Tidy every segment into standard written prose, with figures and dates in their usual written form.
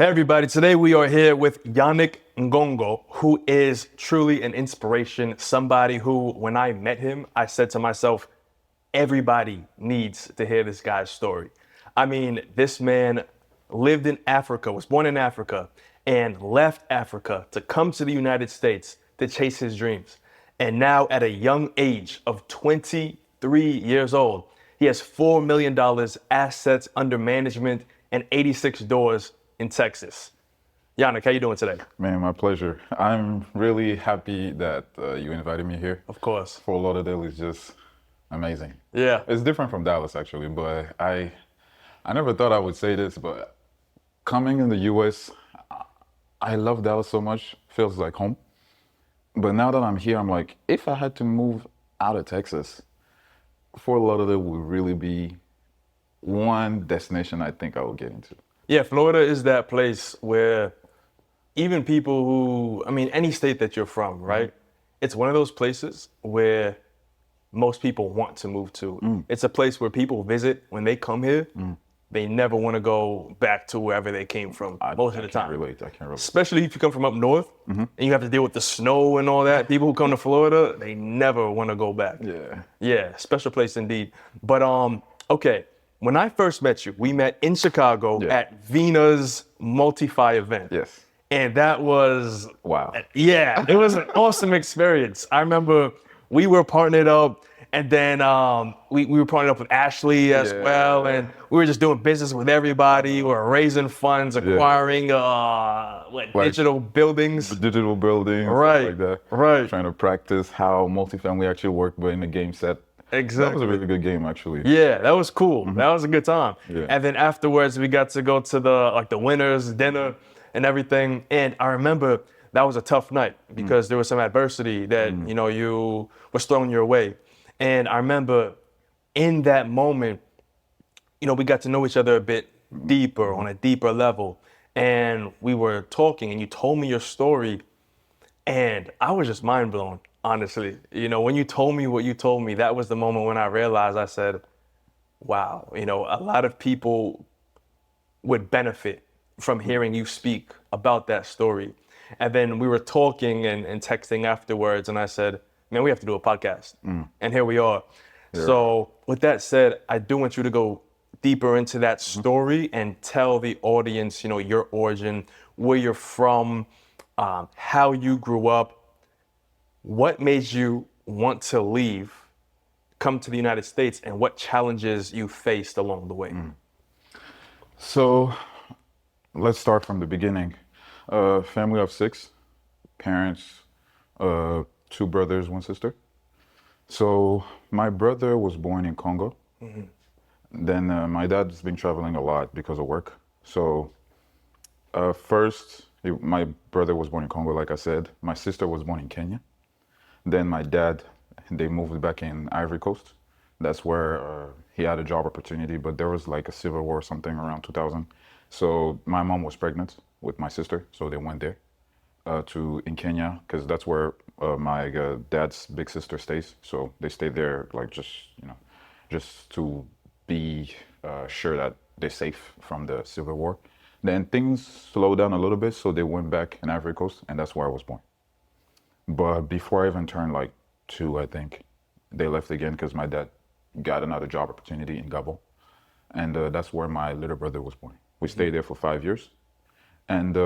Hey everybody, today we are here with Yannick Ngongo, who is truly an inspiration, somebody who, when I met him, I said to myself, everybody needs to hear this guy's story. I mean, this man lived in Africa, was born in Africa, and left Africa to come to the United States to chase his dreams. And now at a young age of 23 years old, he has $4 million assets under management and 86 doors in Texas. Yannick, how you doing today? Man, my pleasure. I'm really happy that you invited me here. Of course. Fort Lauderdale is just amazing. Yeah. It's different from Dallas actually, but I never thought I would say this, but coming in the US, I love Dallas so much, feels like home. But now that I'm here, I'm like, if I had to move out of Texas, Fort Lauderdale would really be one destination I think I would get into. Yeah, Florida is that place where even people who, I mean, any state that you're from, right? It's one of those places where most people want to move to. It's a place where people visit when they come here. They never want to go back to wherever they came from most of the time. I can't relate. Especially if you come from up north and you have to deal with the snow and all that. People who come to Florida, they never want to go back. Yeah. Yeah, special place indeed. But okay, when I first met you, we met in Chicago at Vina's Multifi event. Yes. And that was, Wow. yeah, it was an awesome experience. I remember we were partnered up, and then we were partnered up with Ashley as well, and we were just doing business with everybody. We were raising funds, acquiring digital buildings. Digital buildings, Right, stuff like that. right. Trying to practice how multifamily actually work, but in a game set. Exactly. That was a really good game, actually. Yeah, that was cool. That was a good time. Yeah. And then afterwards, we got to go to the winners dinner and everything. And I remember that was a tough night because there was some adversity that you was thrown your way. And I remember in that moment, we got to know each other a bit deeper on a deeper level. And we were talking, and you told me your story, and I was just mind blown. Honestly, when you told me what you told me, that was the moment when I realized, I said, wow, a lot of people would benefit from hearing you speak about that story. And then we were talking and texting afterwards, and I said, man, we have to do a podcast. And here we are. Yeah. So with that said, I do want you to go deeper into that story and tell the audience, your origin, where you're from, how you grew up. What made you want to leave, come to the United States, and what challenges you faced along the way? So let's start from the beginning. Family of 6, parents, 2 brothers, 1 sister. So my brother was born in Congo. Then my dad's been traveling a lot because of work. So first, my brother was born in Congo, like I said. My sister was born in Kenya. Then my dad, they moved back in Ivory Coast. That's where he had a job opportunity, but there was like a civil war or something around 2000. So my mom was pregnant with my sister, so they went there in Kenya, because that's where my dad's big sister stays. So they stayed there, like just to be sure that they're safe from the civil war. Then things slowed down a little bit, so they went back in Ivory Coast, and that's where I was born. But before I even turned like 2, I think, they left again because my dad got another job opportunity in Gabon. And that's where my little brother was born. We stayed there for 5 years. And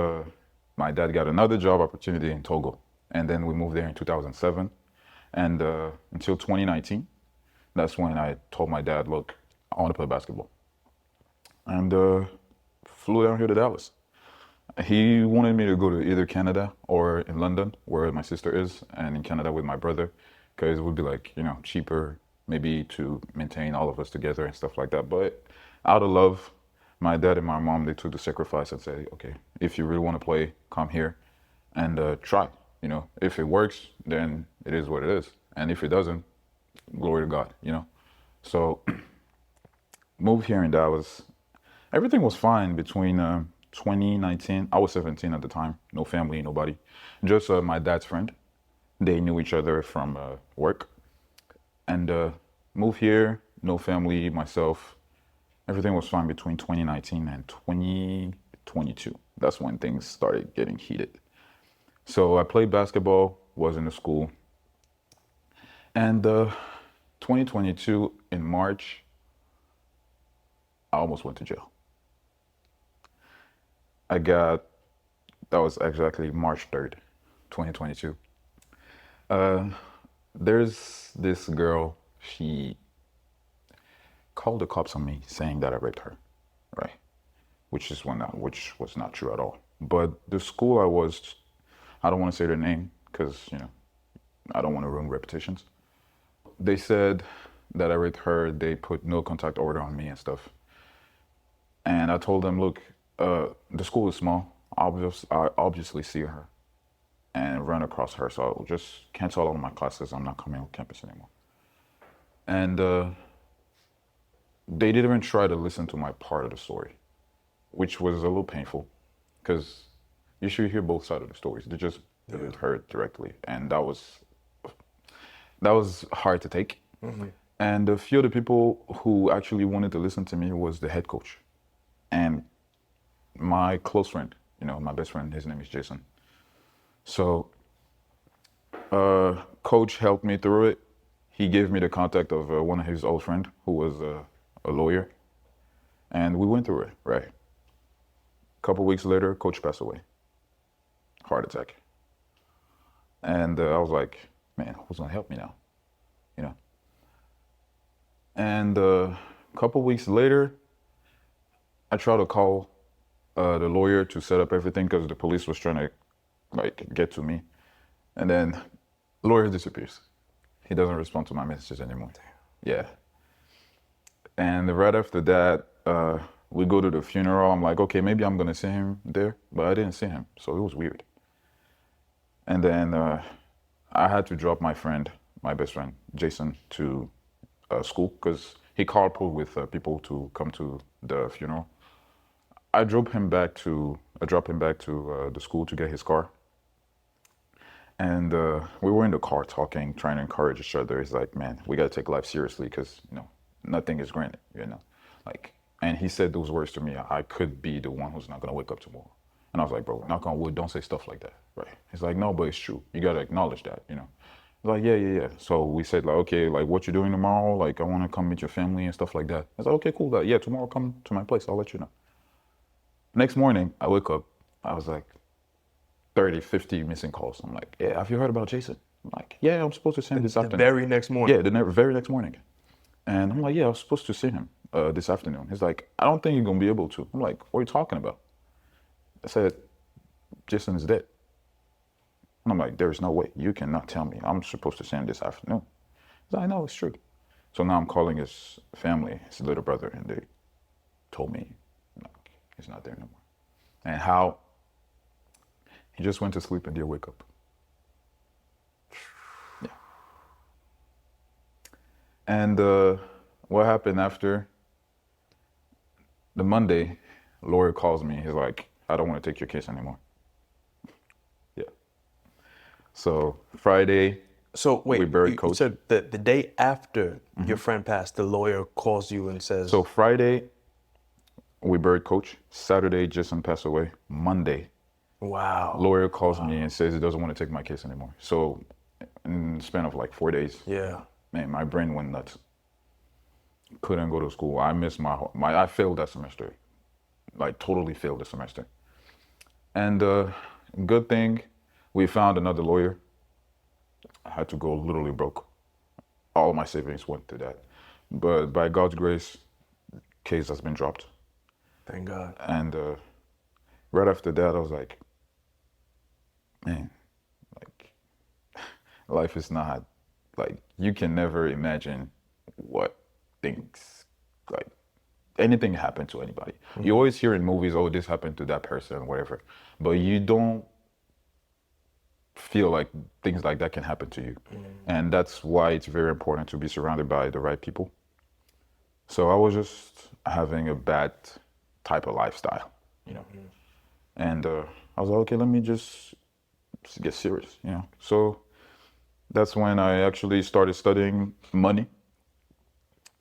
my dad got another job opportunity in Togo. And then we moved there in 2007. And until 2019, that's when I told my dad, look, I want to play basketball. And flew down here to Dallas. He wanted me to go to either Canada or in London, where my sister is, and in Canada with my brother, because it would be like, cheaper maybe to maintain all of us together and stuff like that. But out of love, my dad and my mom, they took the sacrifice and said, okay, if you really want to play, come here and try. If it works, then it is what it is. And if it doesn't, glory to God, So moved here in Dallas. Everything was fine between 2019, I was 17 at the time, no family, nobody, just my dad's friend. They knew each other from work, and moved here, no family, myself. Everything was fine between 2019 and 2022. That's when things started getting heated. So I played basketball, was in the school, and 2022 in March, I almost went to jail. That was exactly March 3rd, 2022. There's this girl, she called the cops on me saying that I raped her, right? Which was not true at all. But the school I don't want to say their name because, I don't want to ruin reputations. They said that I raped her. They put no contact order on me and stuff. And I told them, look, the school is small. I obviously see her and run across her. So I'll just cancel all of my classes. I'm not coming on campus anymore. And they didn't even try to listen to my part of the story, which was a little painful because you should hear both sides of the stories. They just didn't hear it directly. And that was hard to take. Mm-hmm. And a few of the people who actually wanted to listen to me was the head coach and my close friend, my best friend. His name is Jason. So coach helped me through it. He gave me the contact of one of his old friend who was a lawyer, and we went through it, right? A couple weeks later, coach passed away, heart attack. And I was like, man, who's gonna help me now? And a couple weeks later, I tried to call the lawyer to set up everything because the police was trying to get to me. And then the lawyer disappears. He doesn't respond to my messages anymore. Yeah. And right after that, we go to the funeral. I'm like, okay, maybe I'm gonna see him there, but I didn't see him, so it was weird. And then I had to drop my best friend, Jason, to school because he carpooled with people to come to the funeral. I dropped him back to the school to get his car. And we were in the car talking, trying to encourage each other. He's like, man, we got to take life seriously because, nothing is granted, And he said those words to me, I could be the one who's not going to wake up tomorrow. And I was like, bro, knock on wood, don't say stuff like that, right? He's like, no, but it's true. You got to acknowledge that, I was like, yeah. So we said, okay, what you doing tomorrow? I want to come meet your family and stuff like that. I was like, okay, cool. Yeah, tomorrow come to my place. I'll let you know. Next morning, I wake up. I was like, 30, 50 missing calls. I'm like, yeah, have you heard about Jason? I'm like, yeah, I'm supposed to see him this afternoon. The very next morning? Yeah, very next morning. And I'm like, yeah, I was supposed to see him this afternoon. He's like, I don't think you're going to be able to. I'm like, what are you talking about? I said, Jason is dead. And I'm like, there's no way. You cannot tell me. I'm supposed to see him this afternoon. He's like, I know, it's true. So now I'm calling his family, his little brother, and they told me he's not there no more. And how he just went to sleep and didn't wake up. Yeah. And what happened after? The Monday, lawyer calls me. He's like, I don't want to take your case anymore. Yeah. So Friday, so wait, we buried coach. You said the day after your friend passed, the lawyer calls you and says... So Friday, we buried coach. Saturday, Jason passed away. Monday, wow. Lawyer calls me and says he doesn't want to take my case anymore. So in the span of 4 days, man, my brain went nuts. Couldn't go to school. I missed I failed that semester. Totally failed the semester. And good thing, we found another lawyer. I had to go literally broke. All of my savings went to that. But by God's grace, case has been dropped. Thank God. And right after that, I was like, man, life is not, you can never imagine what things, anything happen to anybody. Mm-hmm. You always hear in movies, oh, this happened to that person, whatever. But you don't feel like things like that can happen to you. Mm-hmm. And that's why it's very important to be surrounded by the right people. So I was just having a bad type of lifestyle, Mm-hmm. And I was like, okay, let me just get serious, So that's when I actually started studying money.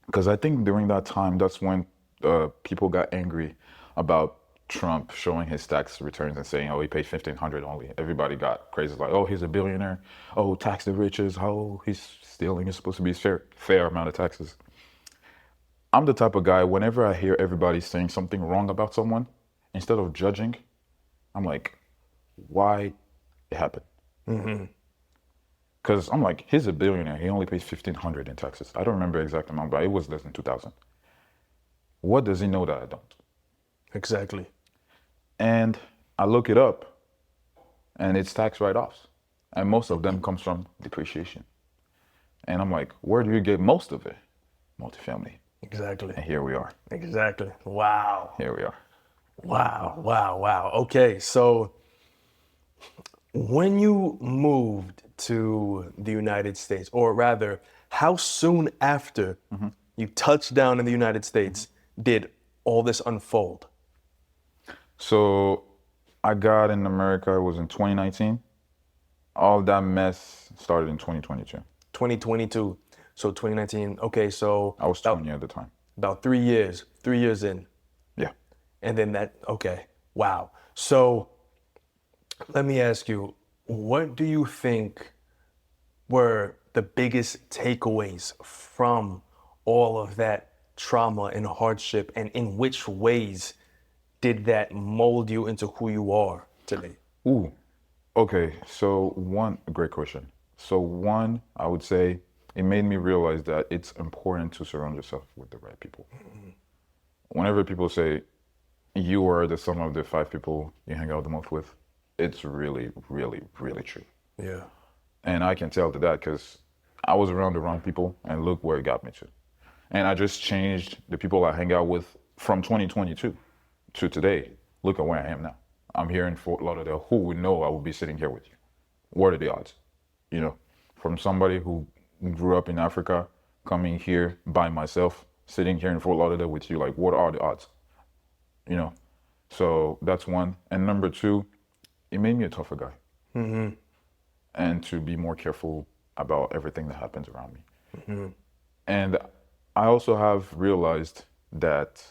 Because I think during that time, that's when people got angry about Trump showing his tax returns and saying, oh, he paid 1,500 only. Everybody got crazy, like, oh, he's a billionaire. Oh, tax the riches. Oh, he's stealing. It's supposed to be fair amount of taxes. I'm the type of guy, whenever I hear everybody saying something wrong about someone, instead of judging, I'm like, why it happened? Because I'm like, he's a billionaire. He only pays 1,500 in taxes. I don't remember the exact amount, but it was less than 2,000. What does he know that I don't? Exactly. And I look it up, and it's tax write-offs. And most of them comes from depreciation. And I'm like, where do you get most of it? Multifamily. Exactly. And here we are. Exactly. Wow. Here we are. Wow. Wow. Wow. Okay. So when you moved to the United States, or rather, how soon after you touched down in the United States did all this unfold? So I got in America, it was in 2019. All that mess started in 2022. 2022. So 2019. Okay. So I was 20 at the time. about 3 years. 3 years in. Yeah. And then that, okay, wow. So let me ask you, what do you think were the biggest takeaways from all of that trauma and hardship, and in which ways did that mold you into who you are today? Ooh. Okay. So great question. So one, I would say it made me realize that it's important to surround yourself with the right people. Whenever people say you are the sum of the 5 people you hang out the most with, it's really, really, really true. Yeah. And I can tell to that because I was around the wrong people, and look where it got me to. And I just changed the people I hang out with from 2022 to today. Look at where I am now. I'm here in Fort Lauderdale. Who would know I would be sitting here with you? What are the odds? You know, from somebody who grew up in Africa, coming here by myself, sitting here in Fort Lauderdale with you, like, what are the odds? You know, so that's one. And number two, it made me a tougher guy. And to be more careful about everything that happens around me. And I also have realized that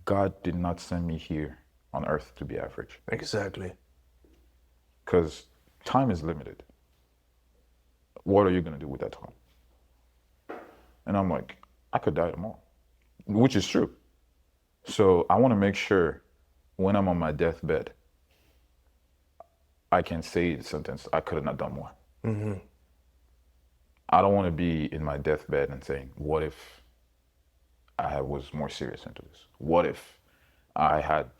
God did not send me here on earth to be average. Exactly. Because time is limited. What are you going to do with that time? And I'm like, I could die tomorrow, which is true. So I want to make sure when I'm on my deathbed, I can say the sentence, I could have not done more. I don't want to be in my deathbed and saying, what if I was more serious into this? What if I had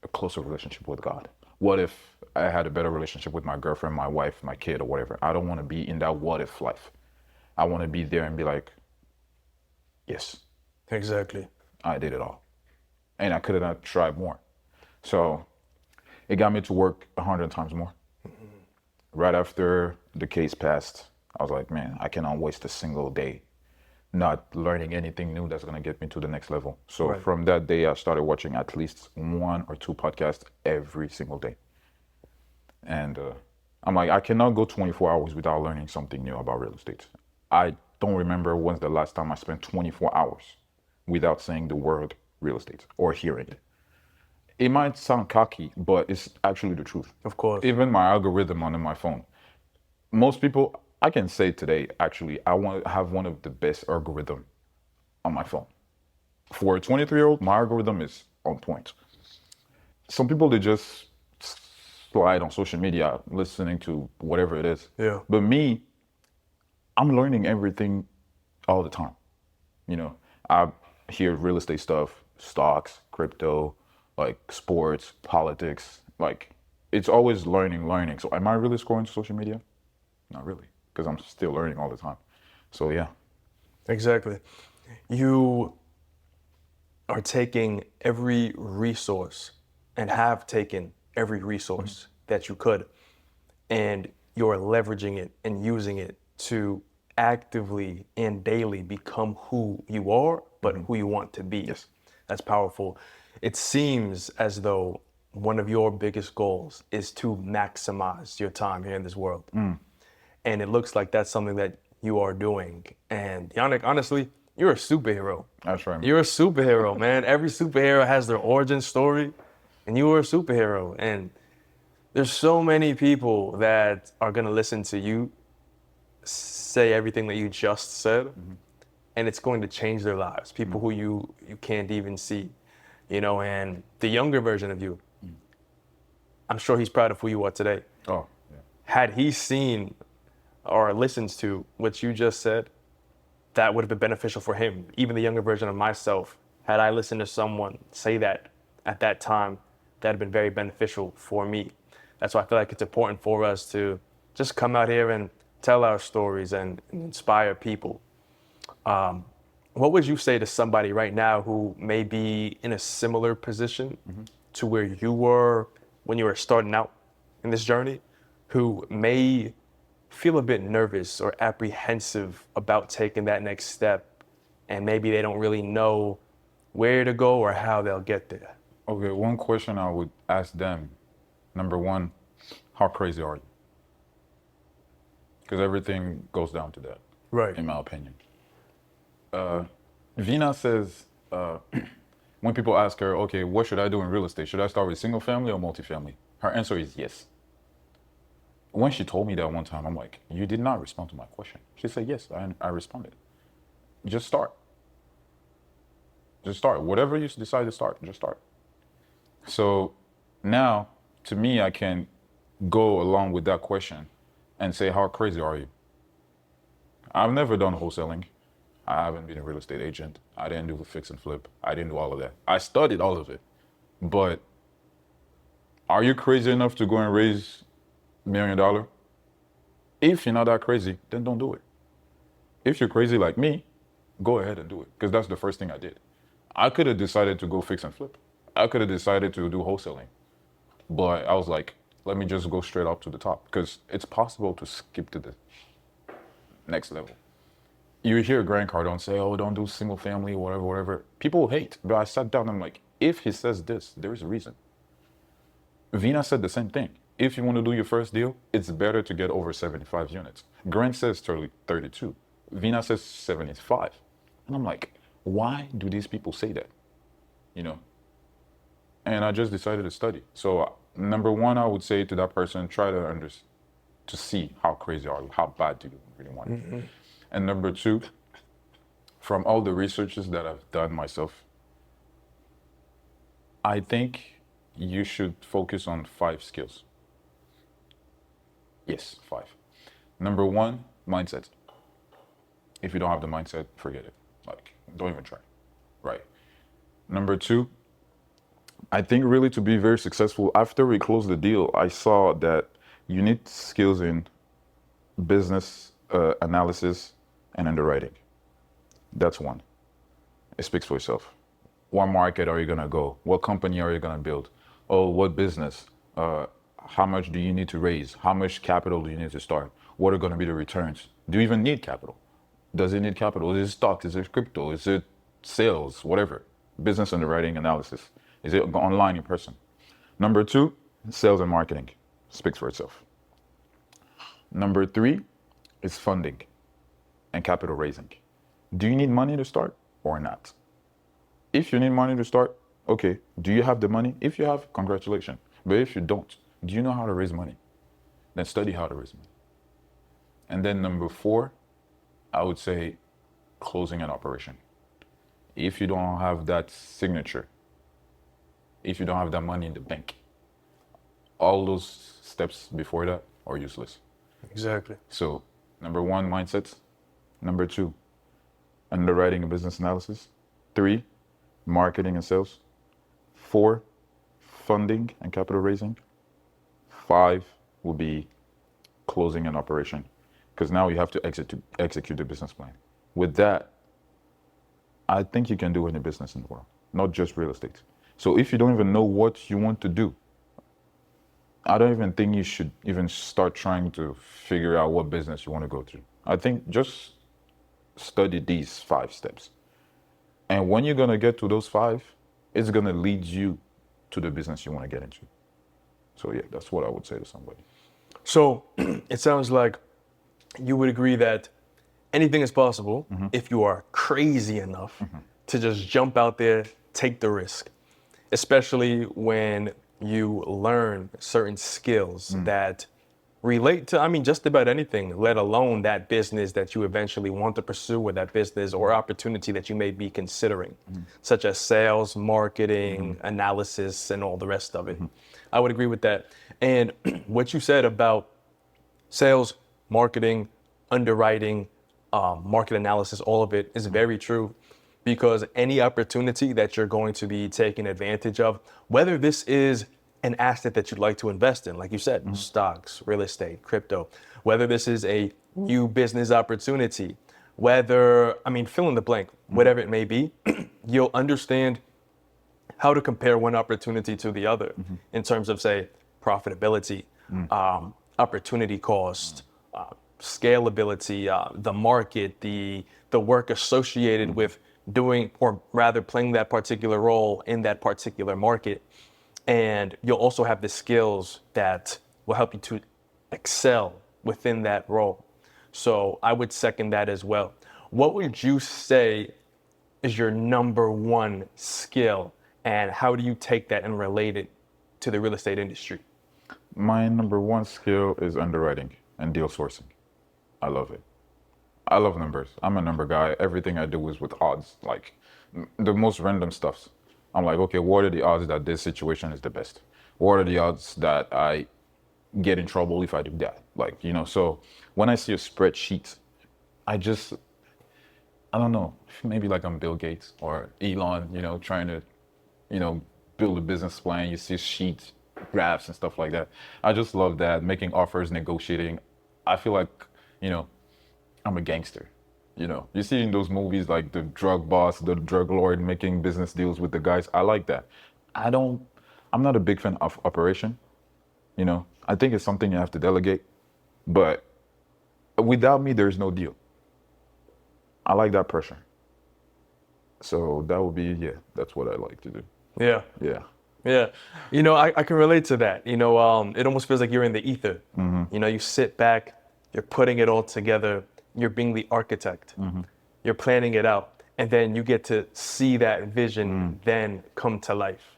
a closer relationship with God? What if I had a better relationship with my girlfriend, my wife, my kid, or whatever? I don't want to be in that what if life. I want to be there and be like, yes. Exactly. I did it all. And I could have not tried more. So it got me to work 100 times more. Right after the case passed, I was like, man, I cannot waste a single day not learning anything new that's going to get me to the next level. So from that day, I started watching at least 1 or 2 podcasts every single day. And I'm like, I cannot go 24 hours without learning something new about real estate. I don't remember when's the last time I spent 24 hours without saying the word real estate or hearing it. It might sound cocky, but it's actually the truth. Of course. Even my algorithm on my phone. Most people, I can say today, actually, I want to have one of the best algorithm on my phone. For a 23-year-old, my algorithm is on point. Some people, they just slide on social media, listening to whatever it is. Yeah. But me, I'm learning everything all the time. You know, I hear real estate stuff, stocks, crypto, like sports, politics, like it's always learning. So am I really scrolling social media? Not really, because I'm still learning all the time. So yeah. Exactly. You are taking every resource and have taken every resource that you could, and you're leveraging it and using it to actively and daily become who you are, but who you want to be. Yes. That's powerful. It seems as though one of your biggest goals is to maximize your time here in this world. And it looks like that's something that you are doing. And Yannick, honestly, you're a superhero. That's right. You're a superhero, man. Every superhero has their origin story, and you were a superhero. And there's so many people that are gonna listen to you say everything that you just said, and it's going to change their lives. People who you can't even see, you know. And the younger version of you, I'm sure he's proud of who you are today. Oh, yeah. Had he seen or listens to what you just said, that would have been beneficial for him. Even the younger version of myself, had I listened to someone say that at that time, that had been very beneficial for me. That's why I feel like it's important for us to just come out here and tell our stories and inspire people. What would you say to somebody right now who may be in a similar position to where you were when you were starting out in this journey, who may feel a bit nervous or apprehensive about taking that next step, and maybe they don't really know where to go or how they'll get there? Okay, one question I would ask them. Number one, how crazy are you? Because everything goes down to that, Right. in my opinion. Vina says, when people ask her, okay, what should I do in real estate? Should I start with single family or multifamily? Her answer is yes. When she told me that one time, I'm like, you did not respond to my question. She said, yes, I responded. Just start. Just start. Whatever you decide to start, just start. So now, to me, I can go along with that question and say, how crazy are you? I've never done wholesaling. I haven't been a real estate agent. I didn't do the fix and flip. I didn't do all of that. I studied all of it. But are you crazy enough to go and raise $1 million? If you're not that crazy, then don't do it. If you're crazy like me, go ahead and do it. Because that's the first thing I did. I could have decided to go fix and flip. I could have decided to do wholesaling. But I was like, let me just go straight up to the top. Because it's possible to skip to the next level. You hear Grant Cardone say, oh, don't do single family, whatever, whatever. People hate. But I sat down and I'm like, if he says this, there is a reason. Vina said the same thing. If you want to do your first deal, it's better to get over 75 units. Grant says 32. Vina says 75. And I'm like, why do these people say that? You know? And I just decided to study. So number one, I would say to that person, try to see how crazy are you, how bad do you really want it. And number two, from all the researches that I've done myself, I think you should focus on 5 skills. Yes, 5. Number one, mindset. If you don't have the mindset, forget it. Like, don't even try, right? Number two, I think really to be very successful, after we closed the deal, I saw that you need skills in business analysis and underwriting. That's one. It speaks for itself. What market are you gonna go? What company are you gonna build? Oh, what business? How much do you need to raise? How much capital do you need to start? What are gonna be the returns? Do you even need capital? Does it need capital? Is it stocks? Is it crypto? Is it sales? Whatever. Business underwriting analysis. Is it online in person? Number two, sales and marketing. Speaks for itself. Number three is funding and capital raising. Do you need money to start or not? If you need money to start, okay, do you have the money? If you have, congratulations. But if you don't, do you know how to raise money? Then study how to raise money. And then number four, I would say closing an operation. If you don't have that signature, if you don't have that money in the bank, all those steps before that are useless. Exactly. So, number one, mindset. Number two, underwriting and business analysis. 3, marketing and sales. 4, funding and capital raising. 5 will be closing an operation, because now you have to execute the business plan. With that, I think you can do any business in the world, not just real estate. So if you don't even know what you want to do, I don't even think you should even start trying to figure out what business you want to go through. I think just study these 5 steps. And when you're going to get to those 5, it's going to lead you to the business you want to get into. So yeah, that's what I would say to somebody. So it sounds like you would agree that anything is possible if you are crazy enough to just jump out there, take the risk, especially when you learn certain skills that relate to, I mean, just about anything, let alone that business that you eventually want to pursue, or that business or opportunity that you may be considering, such as sales, marketing, analysis, and all the rest of it. I would agree with that. And what you said about sales, marketing, underwriting, market analysis, all of it is very true, because any opportunity that you're going to be taking advantage of, whether this is an asset that you'd like to invest in, like you said, stocks, real estate, crypto, whether this is a new business opportunity, whether, I mean, fill in the blank, whatever it may be, you'll understand how to compare one opportunity to the other in terms of, say, profitability, opportunity cost, scalability, the market, the work associated with doing, or rather playing that particular role in that particular market. And you'll also have the skills that will help you to excel within that role. So I would second that as well. What would you say is your number one skill, and how do you take that and relate it to the real estate industry? My number one skill is underwriting and deal sourcing. I love it. I love numbers. I'm a number guy. Everything I do is with odds, like the most random stuffs. I'm like, okay, what are the odds that this situation is the best? What are the odds that I get in trouble if I do that? Like, you know, so when I see a spreadsheet, I don't know, maybe like I'm Bill Gates or Elon, you know, trying to, you know, build a business plan. You see sheets, graphs and stuff like that. I just love that, making offers, negotiating. I feel like, you know, I'm a gangster. You know, you see in those movies like the drug boss, the drug lord making business deals with the guys. I like that. I'm not a big fan of operation. You know, I think it's something you have to delegate, but without me, there's no deal. I like that pressure. So that would be, yeah, that's what I like to do. Yeah. Yeah. Yeah. You know, I can relate to that. You know, it almost feels like you're in the ether. You know, you sit back, you're putting it all together, you're being the architect, you're planning it out, and then you get to see that vision then come to life.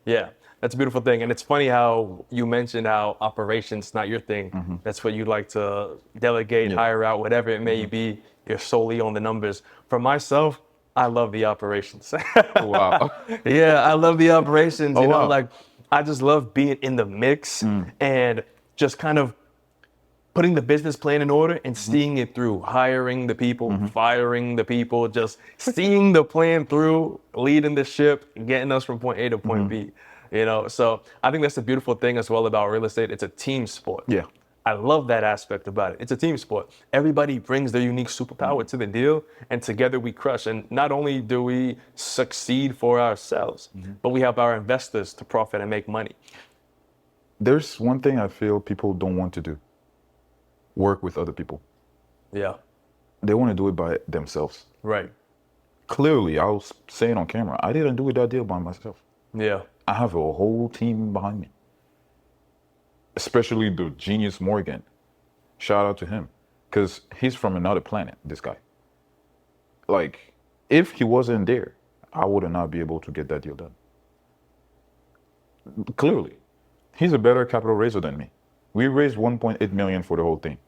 Yeah, that's a beautiful thing. And it's funny how you mentioned how operations not your thing. That's what you like to delegate, hire out, whatever it may be. You're solely on the numbers. For myself, I love the operations. Wow. Yeah, I love the operations. Oh, You know, wow. like I just love being in the mix and just kind of putting the business plan in order and seeing it through, hiring the people, firing the people, just seeing the plan through, leading the ship, getting us from point A to point B. You know, so I think that's the beautiful thing as well about real estate. It's a team sport. Yeah. I love that aspect about it. It's a team sport. Everybody brings their unique superpower to the deal, and together we crush. And not only do we succeed for ourselves, but we help our investors to profit and make money. There's one thing I feel people don't want to do: work with other people. Yeah, They want to do it by themselves. right. Clearly, I was saying on camera, I didn't do that deal by myself. Yeah, I have a whole team behind me, especially the genius Morgan. Shout out to him, because he's from another planet, this guy. Like, if he wasn't there, I would not be able to get that deal done. Clearly, he's a better capital raiser than me. We raised 1.8 million for the whole thing,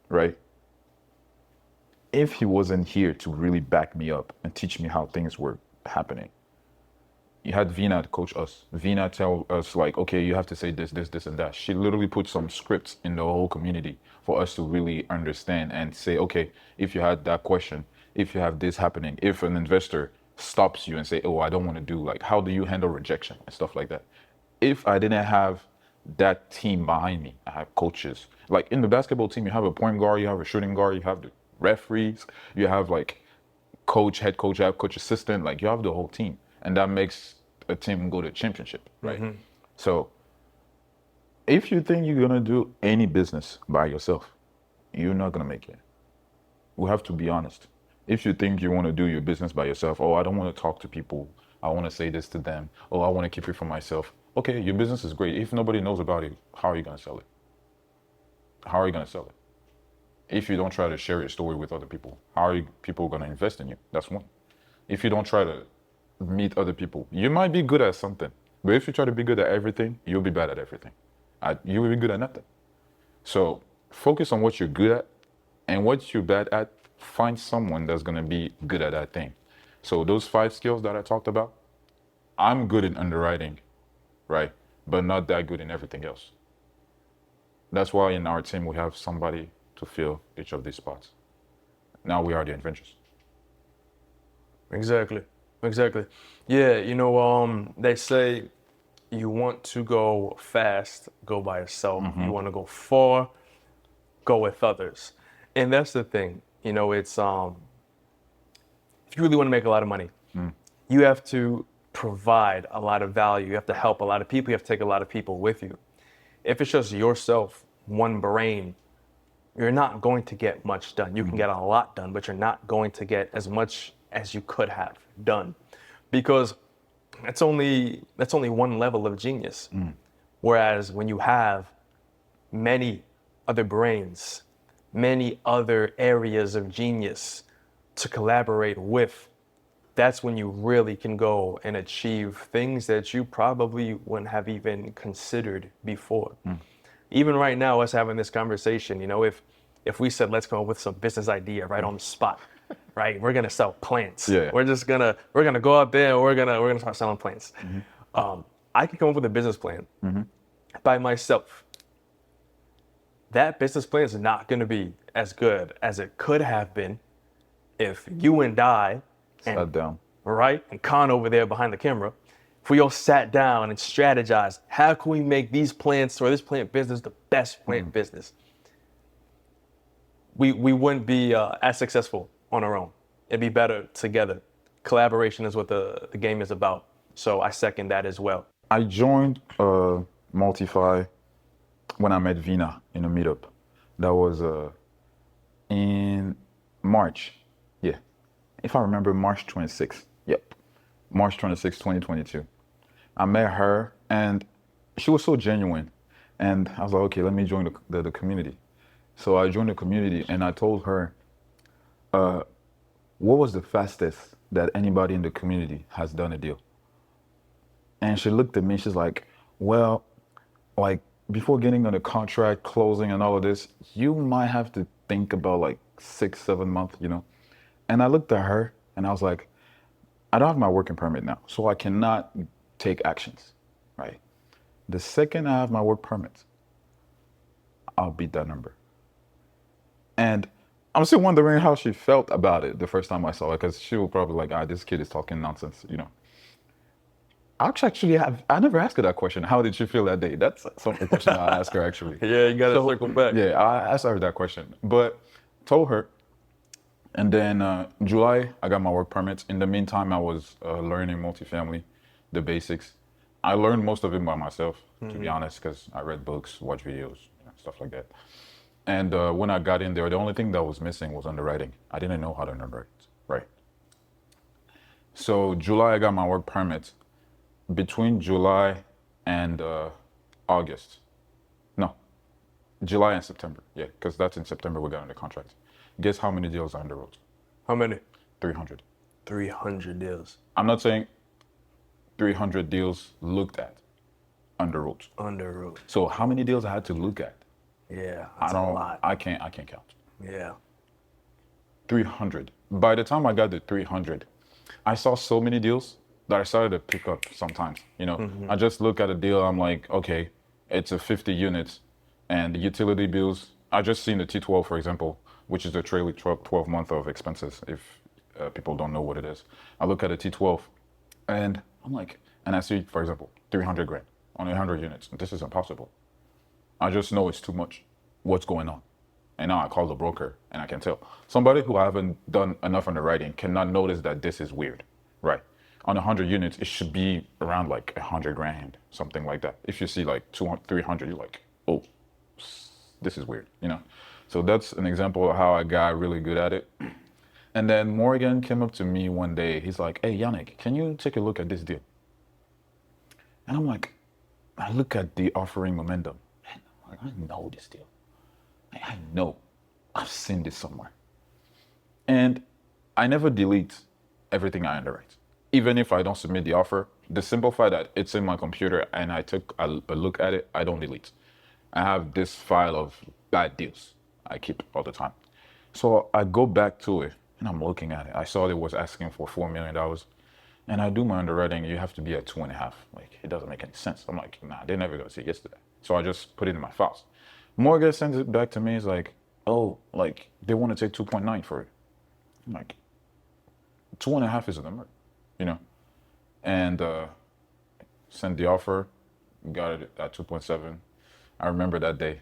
right? If he wasn't here to really back me up and teach me how things were happening, you had Vina to coach us. Vina tell us like, okay, you have to say this, this, this, and that. She literally put some scripts in the whole community for us to really understand and say, okay, if you had that question, if you have this happening, if an investor stops you and say, oh, I don't want to do, like, how do you handle rejection and stuff like that? If I didn't have that team behind me, I have coaches. Like in the basketball team, you have a point guard, you have a shooting guard, you have the referees, you have like coach, head coach, you have coach assistant, like you have the whole team. And that makes a team go to championship, right? So if you think you're gonna do any business by yourself, you're not gonna make it. We have to be honest. If you think you want to do your business by yourself, oh, I don't want to talk to people, I want to say this to them, oh, I want to keep it for myself. Okay, your business is great. If nobody knows about it, how are you gonna sell it? How are you gonna sell it? if you don't try to share your story with other people, how are people going to invest in you? That's one. If you don't try to meet other people, you might be good at something, but if you try to be good at everything, you'll be bad at everything. You will be good at nothing. So focus on what you're good at, and what you're bad at, find someone that's going to be good at that thing. So those 5 skills that I talked about, I'm good in underwriting, right? But not that good in everything else. That's why in our team we have somebody to fill each of these spots. Now we are the inventors. Exactly. Exactly. Yeah, they say you want to go fast, go by yourself. You want to go far, go with others. And that's the thing. It's if you really want to make a lot of money, you have to provide a lot of value. You have to help a lot of people. You have to take a lot of people with you. If it's just yourself, one brain, you're not going to get much done. You can get a lot done, but you're not going to get as much as you could have done, because that's only one level of genius. Whereas when you have many other brains, many other areas of genius to collaborate with, that's when you really can go and achieve things that you probably wouldn't have even considered before. Even right now, us having this conversation, if we said, let's come up with some business idea right on the spot, right? We're gonna sell plants. Yeah. We're gonna go out there and we're gonna start selling plants. I can come up with a business plan by myself. That business plan is not gonna be as good as it could have been if you and I, Sat down. right, and Khan over there behind the camera, if we all sat down and strategized, how can we make these plants or this plant business the best plant business? We wouldn't be as successful on our own. It'd be better together. Collaboration is what the game is about. So I second that as well. I joined Multifi when I met Vina in a meetup. That was in March. Yeah. If I remember, March 26th. Yep. March 26th, 2022. I met her and she was so genuine. And I was like, okay, let me join the community. So I joined the community and I told her, what was the fastest that anybody in the community has done a deal? And she looked at me, she's like, well, like before getting on a contract, closing and all of this, you might have to think about like 6-7 months, And I looked at her and I was like, I don't have my working permit now, so I cannot take actions, right? The second I have my work permit, I'll beat that number. And I'm still wondering how she felt about it the first time I saw her, because she was probably like, this kid is talking nonsense, I never asked her that question. How did she feel that day? That's some question I asked her actually. Yeah, you gotta circle back. Yeah, I asked her that question, but told her. And then July, I got my work permits. In the meantime, I was learning multifamily, the basics. I learned most of it by myself, to be honest, because I read books, watched videos, stuff like that. And when I got in there, the only thing that was missing was underwriting. I didn't know how to underwrite, right? So July, I got my work permit. Between July and August, no, July and September, yeah, because that's in September we got on the contract. Guess how many deals I underwrote? How many? 300. 300 deals. I'm not saying 300 deals looked at, underwrote. Underwrote. So how many deals I had to look at? Yeah, that's a lot. I can't count. Yeah. 300. By the time I got to 300, I saw so many deals that I started to pick up sometimes. I just look at a deal, I'm like, okay, it's a 50 units, and the utility bills. I just seen the T12, for example, which is the trailing 12 month of expenses. If people don't know what it is, I look at a T12, and I'm like, and I see, for example, 300 grand on 100 units. This is impossible. I just know it's too much. What's going on? And now I call the broker, and I can tell. Somebody who haven't done enough underwriting cannot notice that this is weird, right? On 100 units, it should be around like 100 grand, something like that. If you see like 200, 300, you're like, oh, this is weird, So that's an example of how I got really good at it. And then Morgan came up to me one day. He's like, hey, Yannick, can you take a look at this deal? And I'm like, I look at the offering momentum. Man, I know this deal. I know. I've seen this somewhere. And I never delete everything I underwrite. Even if I don't submit the offer, the simple fact that it's in my computer and I took a look at it, I don't delete. I have this file of bad deals I keep all the time. So I go back to it and I'm looking at it. I saw it was asking for $4 million. And I do my underwriting, you have to be at 2.5. Like, it doesn't make any sense. I'm like, nah, they're never gonna say yes to that. So I just put it in my files. Morgan sends it back to me, it's like, oh, like, they want to take 2.9 for it. I'm like, 2.5 is a number, you know? And sent the offer, got it at 2.7. I remember that day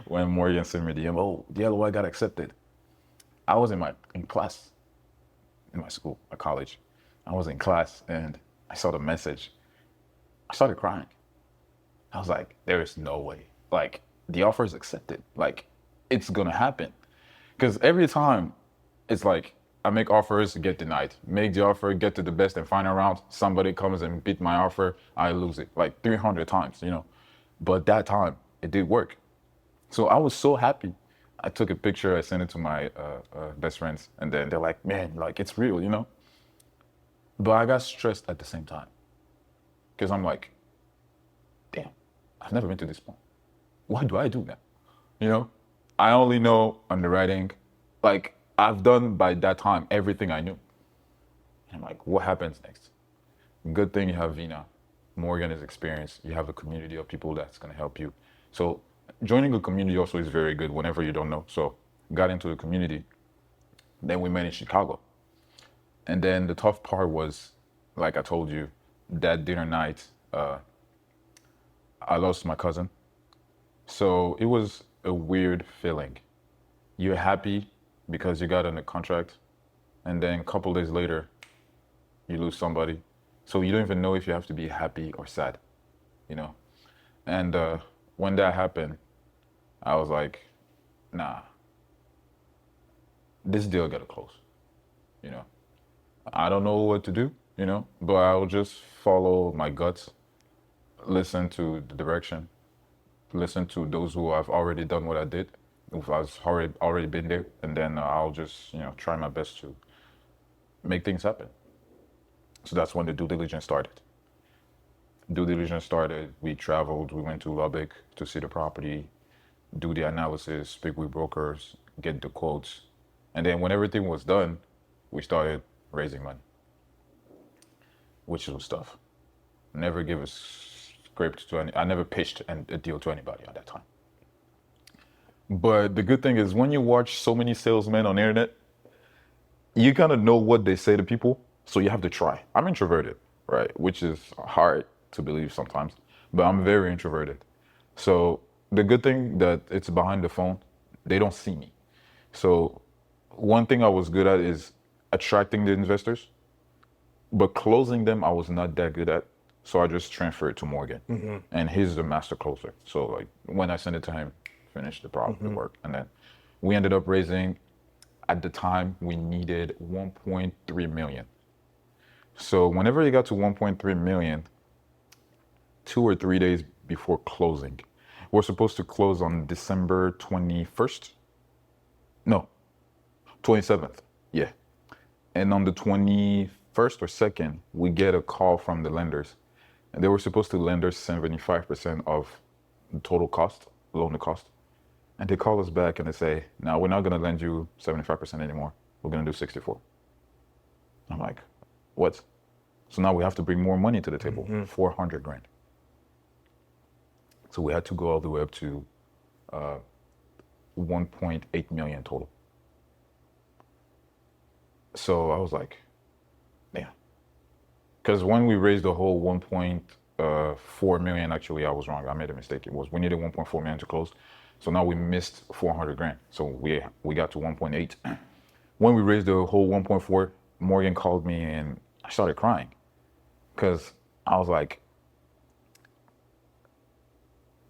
when Morgan sent me the DM, oh, the LOI got accepted. I was in class, in my school, my college. I was in class and I saw the message. I started crying. I was like, there is no way. Like, the offer is accepted. Like, it's gonna happen. Because every time, it's like, I make offers, get denied. Make the offer, get to the best and final round. Somebody comes and beat my offer, I lose it. Like 300 times, you know. But that time, it did work. So I was so happy. I took a picture, I sent it to my best friends, and then they're like, man, like, it's real, you know? But I got stressed at the same time. Because I'm like, damn, I've never been to this point. What do I do now? You know? I only know underwriting. Like, I've done by that time everything I knew. And I'm like, what happens next? Good thing you have Vina. Morgan is experienced. You have a community of people that's going to help you. So joining a community also is very good whenever you don't know. So got into the community. Then we met in Chicago. And then the tough part was, like I told you, that dinner night, I lost my cousin. So it was a weird feeling. You're happy because you got on a contract, and then a couple days later, you lose somebody. So you don't even know if you have to be happy or sad, you know? And when that happened, I was like, nah, this deal gotta close, you know? I don't know what to do, you know, but I'll just follow my guts, listen to the direction, listen to those who have already done what I did, who has already been there, and then I'll just, you know, try my best to make things happen. So that's when the due diligence started. Due diligence started, we traveled, we went to Rubiks to see the property, do the analysis, speak with brokers, get the quotes. And then when everything was done, we started raising money, which was tough. Never give a script to any, I never pitched a deal to anybody at that time. But the good thing is when you watch so many salesmen on the internet, you kind of know what they say to people, so you have to try. I'm introverted, right? Which is hard to believe sometimes, but I'm very introverted. So the good thing that it's behind the phone, they don't see me. So one thing I was good at is attracting the investors, but closing them I was not that good at. So I just transferred it to Morgan, and he's the master closer. So like when I sent it to him, finish the problem, the work, and then we ended up raising. At the time, we needed 1.3 million. So whenever you got to 1.3 million, 2 or 3 days before closing, we're supposed to close on December 21st. No, 27th. Yeah. And on the 21st or 2nd, we get a call from the lenders. And they were supposed to lend us 75% of the total cost, loan to cost. And they call us back and they say, no, we're not going to lend you 75% anymore. We're going to do 64. I'm like, what? So now we have to bring more money to the table, 400 grand. So we had to go all the way up to 1.8 million total. So I was like, yeah. Because when we raised the whole 1.4 million, actually, I was wrong. I made a mistake. It was, we needed 1.4 million to close. So now we missed 400 grand. So we got to 1.8. When we raised the whole 1.4, Morgan called me and I started crying. Because I was like,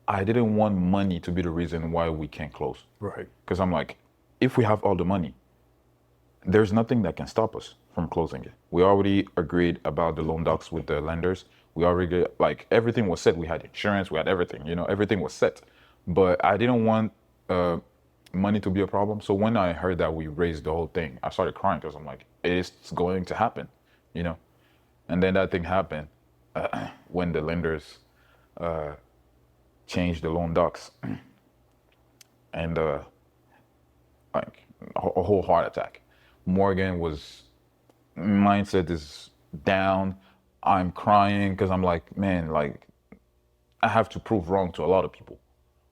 I didn't want money to be the reason why we can't close. Right. Because I'm like, if we have all the money, there's nothing that can stop us from closing it. We already agreed about the loan docs with the lenders. We already, like, everything was set. We had insurance, we had everything, you know, everything was set. But I didn't want money to be a problem. So when I heard that we raised the whole thing, I started crying because I'm like, it's going to happen, you know. And then that thing happened when the lenders changed the loan docs, and like a whole heart attack. Morgan was mindset is down. I'm crying because I'm like, man, like I have to prove wrong to a lot of people,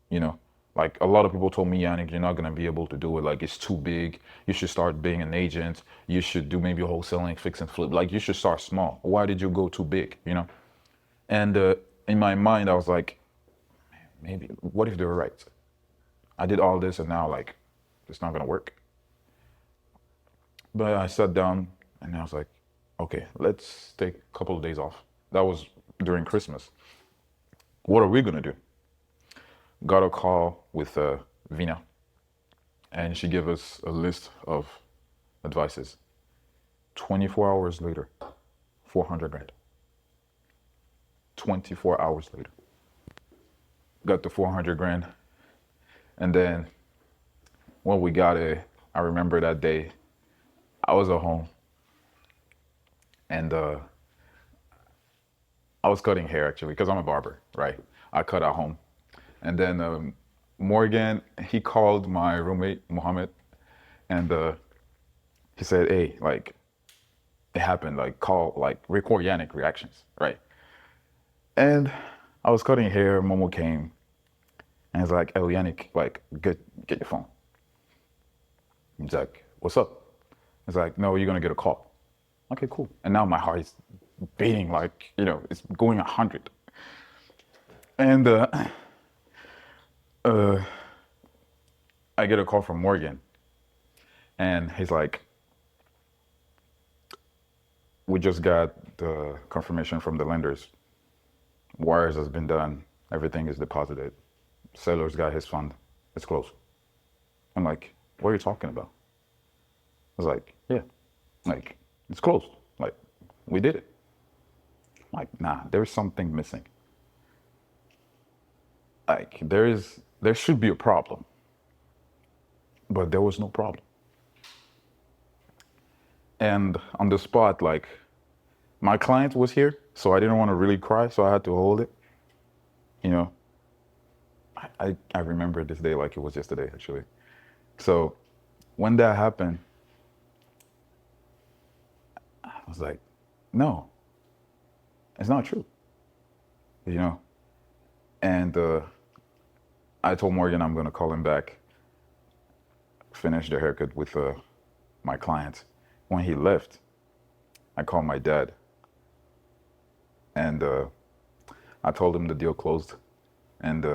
you know. Like a lot of people told me, Yannick, you're not gonna be able to do it. Like it's too big. You should start being an agent. You should do maybe wholesaling, fix and flip. Like you should start small. Why did you go too big? You know. And in my mind, I was like, maybe what if they were right? I did all this and now like it's not gonna work. But I sat down and I was like, okay, let's take a couple of days off. That was during Christmas. What are we gonna do? Got a call with Vina, and she gave us a list of advices. 24 hours later, 400 grand. 24 hours later, got the 400 grand. And then when we got it, I remember that day, I was at home and I was cutting hair actually, because I'm a barber, right? I cut at home. And then Morgan, he called my roommate, Mohammed, and he said, hey, like, it happened, like, record Yannick reactions, right? And I was cutting hair, Momo came, and he's like, oh, Yannick, like, get your phone. He's like, what's up? He's like, no, you're gonna get a call. Okay, cool. And now my heart is beating like, you know, it's going 100. And I get a call from Morgan, and he's like, we just got the confirmation from the lenders. Wires has been done. Everything is deposited. Seller's got his fund. It's closed. I'm like, what are you talking about? I was like, yeah, like, it's closed. Like, we did it. I'm like, nah, there's something missing. Like, there should be a problem. But there was no problem. And on the spot, like, my client was here, so I didn't want to really cry, so I had to hold it. You know, I remember this day like it was yesterday, actually. So when that happened, I was like, no, it's not true. You know? And I told Morgan I'm going to call him back, finish the haircut with my client. When he left, I called my dad. And I told him the deal closed. And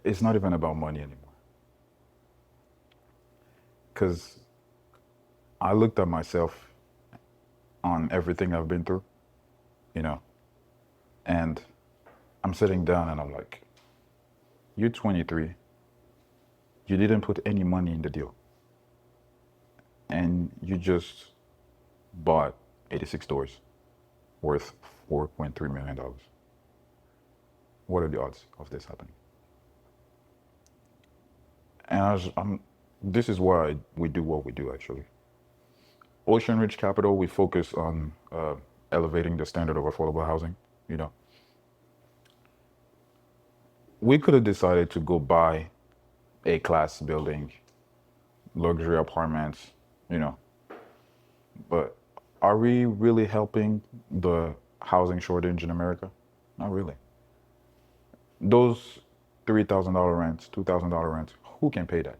it's not even about money anymore. Because I looked at myself on everything I've been through, you know, and I'm sitting down and I'm like, you're 23, you didn't put any money in the deal, and you just bought 86 doors worth $4.3 million. What are the odds of this happening? And this is why we do what we do, actually. Ocean Ridge Capital, we focus on elevating the standard of affordable housing, you know. We could have decided to go buy A-class building, luxury apartments, you know. But are we really helping the housing shortage in America? Not really. Those $3,000 rents, $2,000 rents, who can pay that?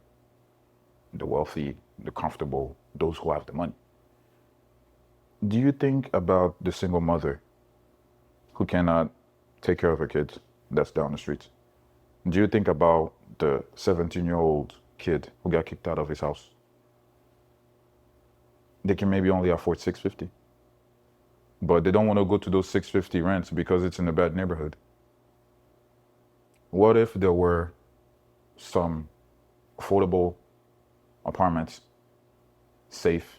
The wealthy, the comfortable, those who have the money. Do you think about the single mother who cannot take care of her kids that's down the street? Do you think about the 17-year-old kid who got kicked out of his house? They can maybe only afford $650, but they don't want to go to those $650 rents because it's in a bad neighborhood. What if there were some affordable apartments safe,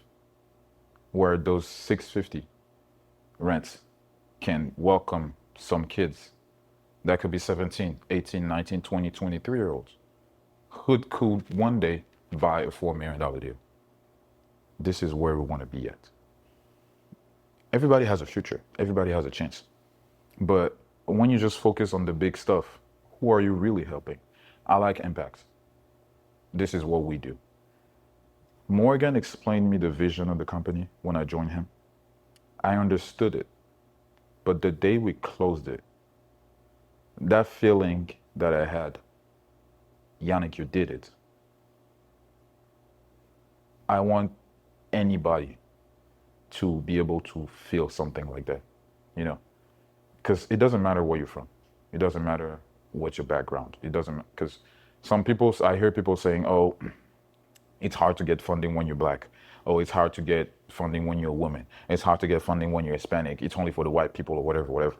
where those 650 rents can welcome some kids that could be 17, 18, 19, 20, 23-year-olds who could one day buy a $4 million deal. This is where we want to be at. Everybody has a future. Everybody has a chance. But when you just focus on the big stuff, who are you really helping? I like impacts. This is what we do. Morgan explained me the vision of the company when I joined him. I understood it. But the day we closed it, that feeling that I had, Yannick, you did it. I want anybody to be able to feel something like that, you know? Because it doesn't matter where you're from. It doesn't matter what's your background. It doesn't, because some people, I hear people saying, oh, it's hard to get funding when you're black. Oh, it's hard to get funding when you're a woman. It's hard to get funding when you're Hispanic. It's only for the white people or whatever, whatever.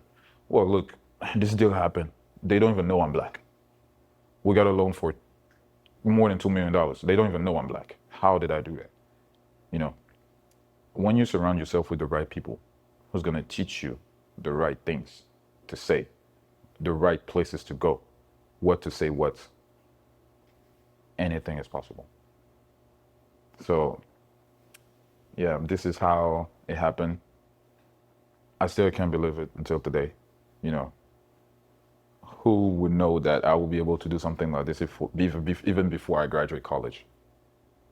Well, look, this deal happened. They don't even know I'm black. We got a loan for more than $2 million. They don't even know I'm black. How did I do that? You know, when you surround yourself with the right people who's going to teach you the right things to say, the right places to go, what to say, what, anything is possible. So, yeah, this is how it happened. I still can't believe it until today. You know, who would know that I will be able to do something like this even before I graduate college?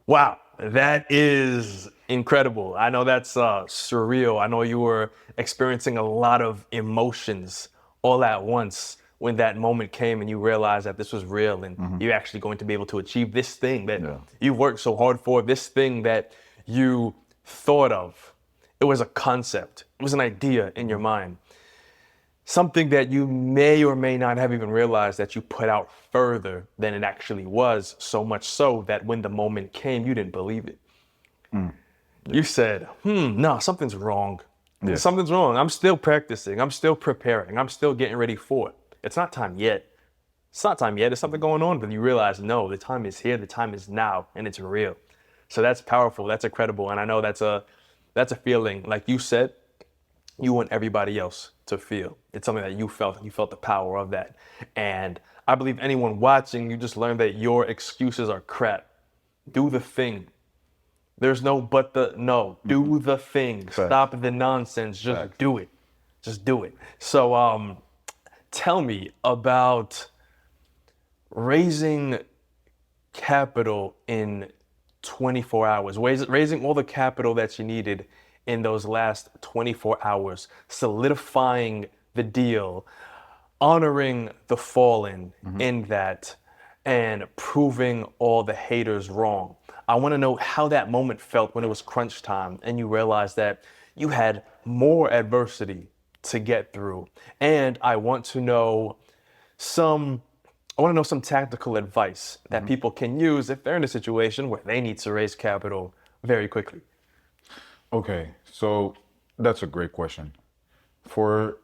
Wow, that is incredible. I know that's surreal. I know you were experiencing a lot of emotions all at once when that moment came and you realized that this was real and you're actually going to be able to achieve this thing that you worked so hard for, this thing that you thought of. It was a concept. It was an idea in your mind. Something that you may or may not have even realized that you put out further than it actually was, so much so that when the moment came, you didn't believe it. You said, no, something's wrong. Yeah. Something's wrong. I'm still practicing. I'm still preparing. I'm still getting ready for it. It's not time yet. It's not time yet. There's something going on, but you realize, no, the time is here. The time is now, and it's real. So that's powerful. That's incredible. And I know that's a feeling, like you said, you want everybody else to feel. It's something that you felt, and you felt the power of that. And I believe anyone watching, you just learned that your excuses are crap. Do the thing. There's no but the no. Do the thing. Fact. Stop the nonsense. Just Fact. do it. Just do it. So tell me about raising capital in 24 hours, raising all the capital that you needed in those last 24 hours, solidifying the deal, honoring the fallen in that, and proving all the haters wrong. I want to know how that moment felt when it was crunch time and you realized that you had more adversity to get through. And I want to know some tactical advice that people can use if they're in a situation where they need to raise capital very quickly. Okay, so that's a great question.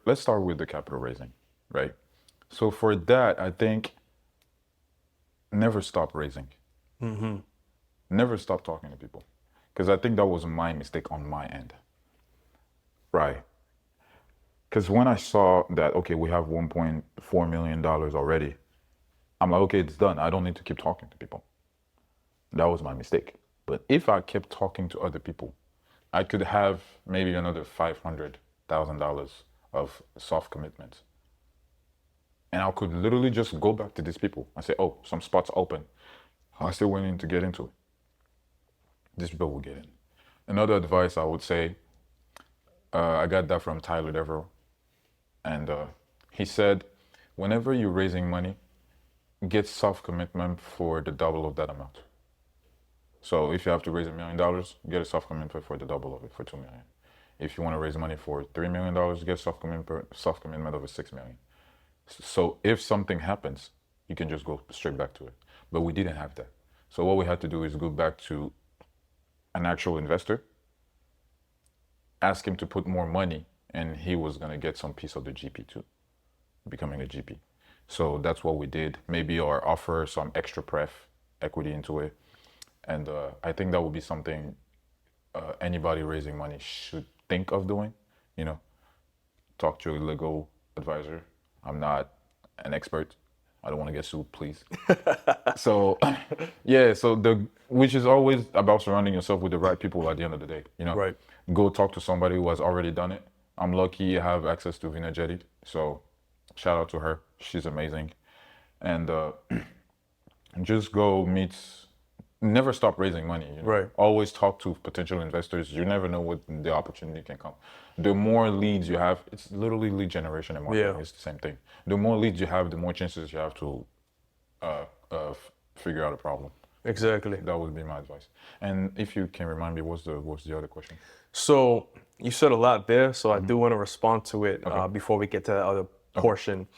Let's start with the capital raising, right? So for that, I think never stop raising. Never stop talking to people. Because I think that was my mistake on my end. Right. Because when I saw that, okay, we have $1.4 million already, I'm like, okay, it's done. I don't need to keep talking to people. That was my mistake. But if I kept talking to other people, I could have maybe another $500,000 of soft commitments. And I could literally just go back to these people and say, oh, some spots open. I still waiting to get into it. These people will get in. Another advice I would say, I got that from Tyler Devereaux. And he said, whenever you're raising money, get soft commitment for the double of that amount. So if you have to raise $1 million, get a soft commitment for the double of it, for $2 million. If you want to raise money for $3 million, get soft commitment over $6 million. So if something happens, you can just go straight back to it. But we didn't have that. So what we had to do is go back to an actual investor, ask him to put more money, and he was going to get some piece of the GP too, becoming a GP. So that's what we did. Maybe or offer some extra pref equity into it. And I think that would be something anybody raising money should think of doing. You know, talk to a legal advisor. I'm not an expert. I don't want to get sued, please. So, yeah, so which is always about surrounding yourself with the right people at the end of the day. You know, Right. go talk to somebody who has already done it. I'm lucky I have access to Vina Jetty, so shout out to her. She's amazing, and just go meet. Never stop raising money. You know? Right. Always talk to potential investors. You never know what the opportunity can come. The more leads you have, it's literally lead generation and marketing. Yeah. It's the same thing. The more leads you have, the more chances you have to figure out a problem. Exactly. That would be my advice. And if you can remind me, what's the other question? So you said a lot there, so I do want to respond to it before we get to the other portion.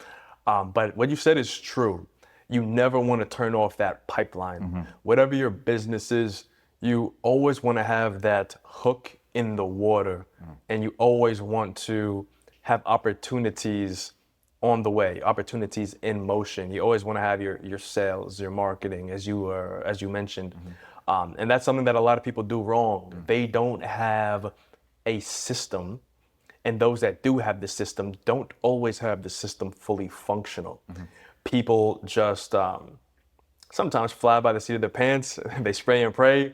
But what you said is true. You never want to turn off that pipeline. Whatever your business is, you always want to have that hook in the water, and you always want to have opportunities on the way, opportunities in motion. You always want to have your sales, your marketing, as you mentioned, and that's something that a lot of people do wrong. They don't have a system, and those that do have the system don't always have the system fully functional. People just sometimes fly by the seat of their pants. They spray and pray,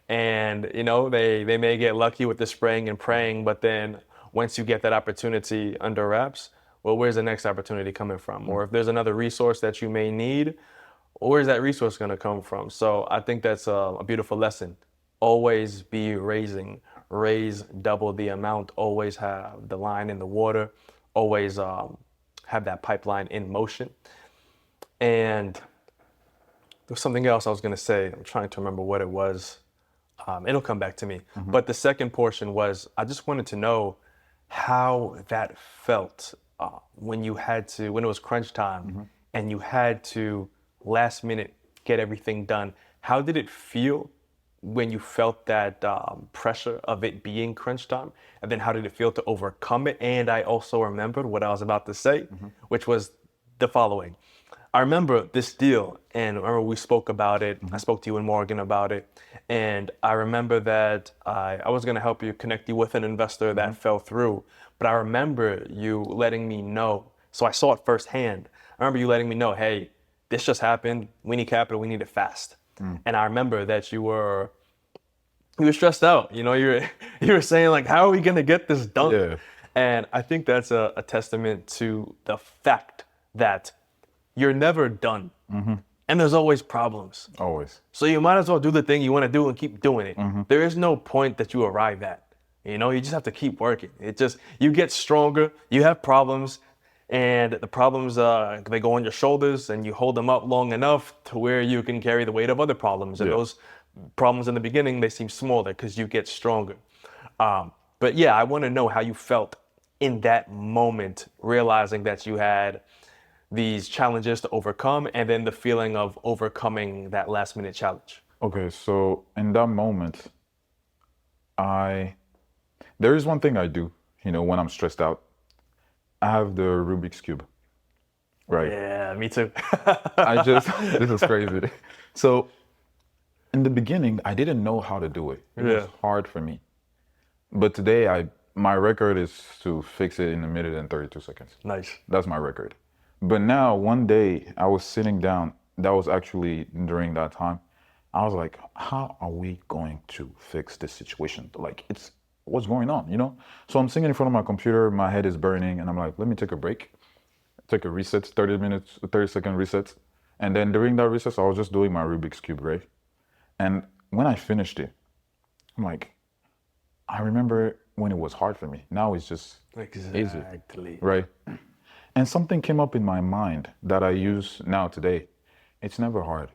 and you know they may get lucky with the spraying and praying, but then once you get that opportunity under wraps, well, where's the next opportunity coming from? Or if there's another resource that you may need, where's that resource going to come from? So I think that's a beautiful lesson. Always be raising, raise double the amount, always have the line in the water, always have that pipeline in motion. And there's something else I was going to say. I'm trying to remember what it was. It'll come back to me. But the second portion was, I just wanted to know how that felt when it was crunch time and you had to last minute get everything done. How did it feel when you felt that pressure of it being crunch time? And then how did it feel to overcome it? And I also remembered what I was about to say, which was the following. I remember this deal, and I remember we spoke about it. I spoke to you and Morgan about it. And I remember that I was going to help you, connect you with an investor that fell through. But I remember you letting me know. So I saw it firsthand. I remember you letting me know, hey, this just happened. We need capital. We need it fast. And I remember that you were stressed out. You know, you were saying like, how are we going to get this done? Yeah. And I think that's a testament to the fact that you're never done. And there's always problems. Always. So you might as well do the thing you want to do and keep doing it. There is no point that you arrive at. You know, you just have to keep working. You get stronger, you have problems, and the problems, they go on your shoulders and you hold them up long enough to where you can carry the weight of other problems. And those problems in the beginning, they seem smaller because you get stronger. But yeah, I want to know how you felt in that moment, realizing that you had these challenges to overcome, and then the feeling of overcoming that last minute challenge. Okay, so in that moment, there is one thing I do, you know, when I'm stressed out. I have the Rubik's Cube, right? Yeah, me too. This is crazy. So in the beginning, I didn't know how to do it. It was hard for me. But today, my record is to fix it in a minute and 32 seconds. Nice. That's my record. But now, one day, I was sitting down. That was actually during that time. I was like, how are we going to fix this situation? Like, what's going on, you know? So I'm sitting in front of my computer, my head is burning, and I'm like, let me take a break, take a reset, 30-second reset. And then during that recess, I was just doing my Rubik's Cube, right? And when I finished it, I'm like, I remember when it was hard for me. Now it's just easy, right? And something came up in my mind that I use now today. It's never hard.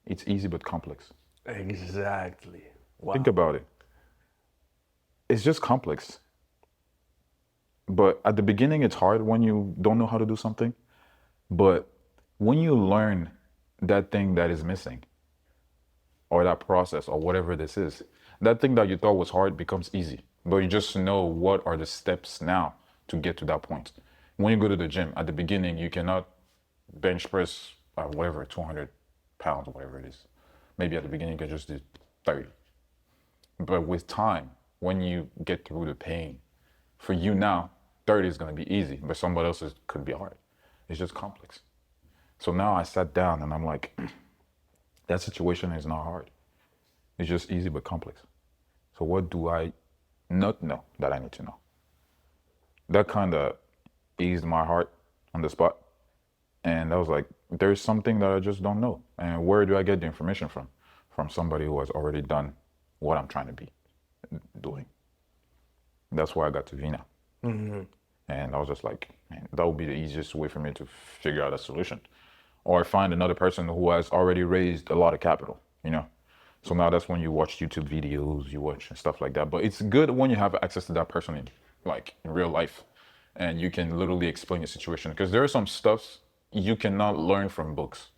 It's easy but complex. Exactly. Wow. Think about it. It's just complex. But at the beginning, it's hard when you don't know how to do something. But when you learn that thing that is missing, or that process, or whatever this is, that thing that you thought was hard becomes easy. But you just know what are the steps now to get to that point. When you go to the gym, at the beginning, you cannot bench press, 200 pounds, whatever it is. Maybe at the beginning, you can just do 30. But with time, when you get through the pain, for you now, 30 is going to be easy, but somebody else's could be hard. It's just complex. So now I sat down and I'm like, that situation is not hard. It's just easy but complex. So what do I not know that I need to know? That kind of eased my heart on the spot. And I was like, there's something that I just don't know. And where do I get the information from? From somebody who has already done what I'm trying to be doing. That's why I got to Vina. And I was just like, man, that would be the easiest way for me to figure out a solution. Or find another person who has already raised a lot of capital, you know? So now that's when you watch YouTube videos, you watch and stuff like that. But it's good when you have access to that person in real life, and you can literally explain your situation. Because there are some stuffs you cannot learn from books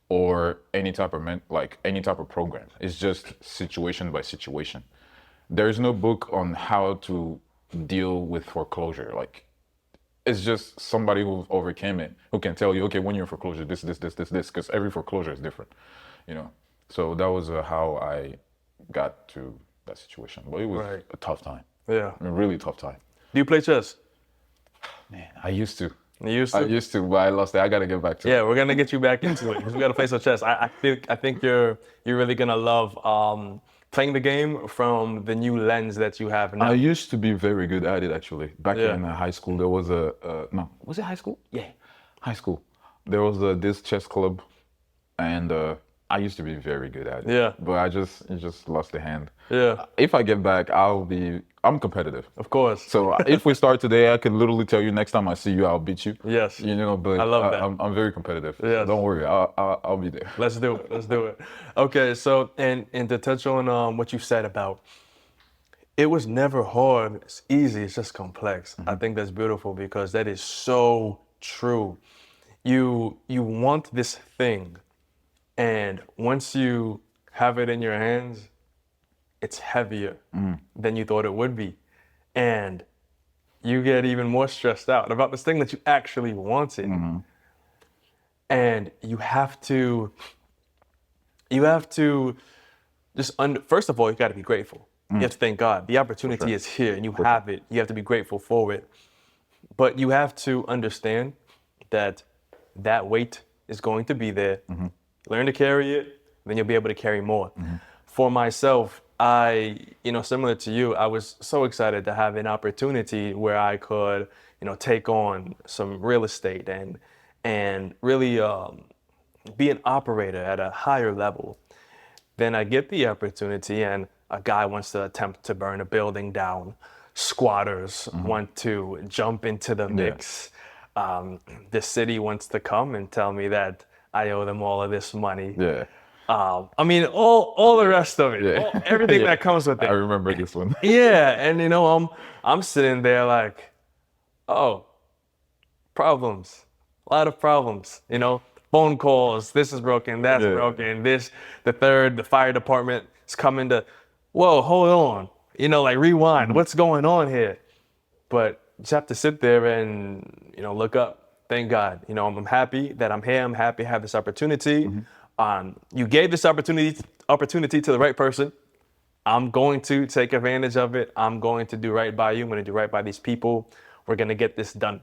or any type of program. It's just situation by situation. There's no book on how to deal with foreclosure. Like, it's just somebody who overcame it who can tell you, okay, when you're in foreclosure, this, because every foreclosure is different, you know. So that was how I got to that situation. But it was a tough time. Yeah. A really tough time. Do you play chess? Man, I used to. You used to? I used to, but I lost it. I got to get back to it. Yeah, we're gonna get you back into it because we gotta play some chess. I think you're really gonna love playing the game from the new lens that you have now. I used to be very good at it actually. Back in high school, there was was it high school? Yeah, high school. There was this chess club, and I used to be very good at it. Yeah. But I just lost the hand. Yeah. If I get back, I'm competitive. Of course. So if we start today, I could literally tell you next time I see you, I'll beat you. Yes. You know, but I love that. I'm very competitive. Yes. So don't worry, I'll be there. Let's do it. Let's do it. Okay, so and to touch on what you said about it was never hard, it's easy, it's just complex. I think that's beautiful because that is so true. You want this thing, and once you have it in your hands, it's heavier than you thought it would be. And you get even more stressed out about this thing that you actually wanted. And you have to just first of all, you got to be grateful. You have to thank God. The opportunity is here and you have it. You have to be grateful for it. But you have to understand that that weight is going to be there. Learn to carry it, then you'll be able to carry more. For myself, similar to you, I was so excited to have an opportunity where I could, take on some real estate and really be an operator at a higher level. Then I get the opportunity and a guy wants to attempt to burn a building down. Squatters want to jump into the mix. The city wants to come and tell me that I owe them all of this money. Yeah. All the rest of it, everything that comes with it. I remember this one. Yeah, and I'm sitting there like, oh, problems, a lot of problems. Phone calls. This is broken. That's broken. The fire department is coming to. Whoa, hold on. Rewind. What's going on here? But you just have to sit there and look up. Thank God. I'm happy that I'm here. I'm happy to have this opportunity. You gave this opportunity to the right person. I'm going to take advantage of it. I'm going to do right by you. I'm going to do right by these people. We're going to get this done.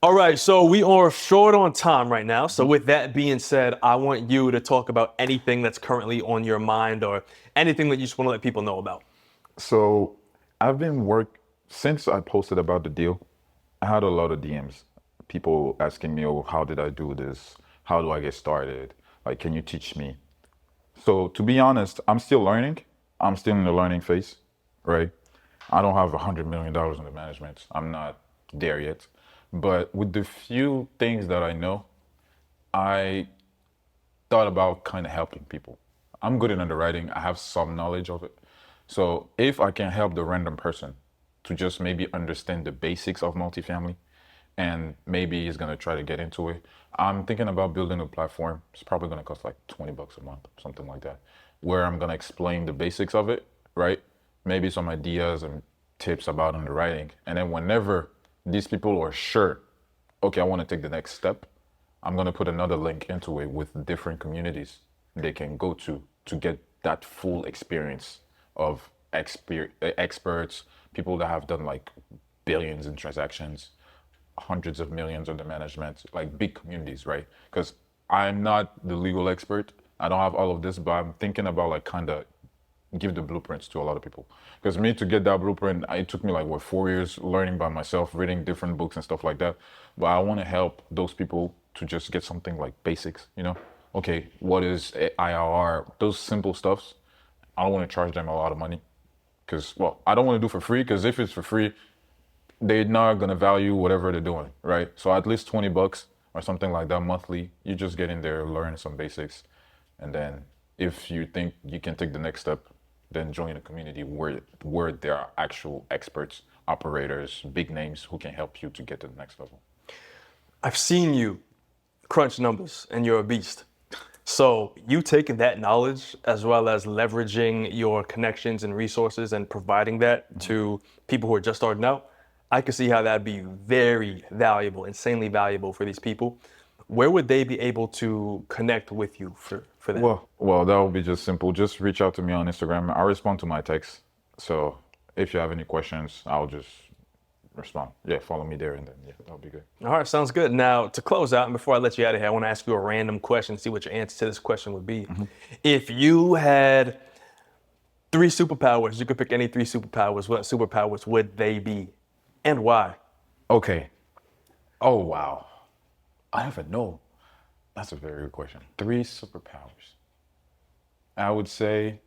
All right, so we are short on time right now. So with that being said, I want you to talk about anything that's currently on your mind or anything that you just want to let people know about. So I've been since I posted about the deal, I had a lot of DMs. People asking me, oh, how did I do this? How do I get started? Like, can you teach me? So to be honest, I'm still learning. I'm still in the learning phase, right? I don't have $100 million in the management. I'm not there yet. But with the few things that I know, I thought about kind of helping people. I'm good in underwriting. I have some knowledge of it. So if I can help the random person to just maybe understand the basics of multifamily, and maybe he's gonna try to get into it. I'm thinking about building a platform. It's probably gonna cost like $20 a month, something like that, where I'm gonna explain the basics of it, right? Maybe some ideas and tips about underwriting. And then whenever these people are sure, okay, I wanna take the next step, I'm gonna put another link into it with different communities they can go to get that full experience of experts, people that have done like billions in transactions, hundreds of millions under management, like big communities, right? Because I'm not the legal expert. I don't have all of this, but I'm thinking about like kind of give the blueprints to a lot of people. Because me to get that blueprint, it took me like what 4 years learning by myself, reading different books and stuff like that. But I want to help those people to just get something like basics, you know? Okay, what is IRR? Those simple stuffs. I don't want to charge them a lot of money because, well, I don't want to do for free because if it's for free, they're not gonna value whatever they're doing, right? So at least $20 or something like that monthly, you just get in there, learn some basics, and then if you think you can take the next step, then join a community where there are actual experts, operators, big names who can help you to get to the next level. I've seen you crunch numbers and you're a beast. So you taking that knowledge as well as leveraging your connections and resources and providing that to people who are just starting out, I could see how that'd be very valuable, insanely valuable for these people. Where would they be able to connect with you for that? Well, that would be just simple. Just reach out to me on Instagram. I respond to my texts. So if you have any questions, I'll just respond. Yeah, follow me there and then yeah, that'll be good. All right, sounds good. Now, to close out, and before I let you out of here, I want to ask you a random question, see what your answer to this question would be. If you had 3 superpowers, you could pick any 3 superpowers, what superpowers would they be and why? Okay. Oh, wow. I don't even know. That's a very good question. 3 superpowers. I would say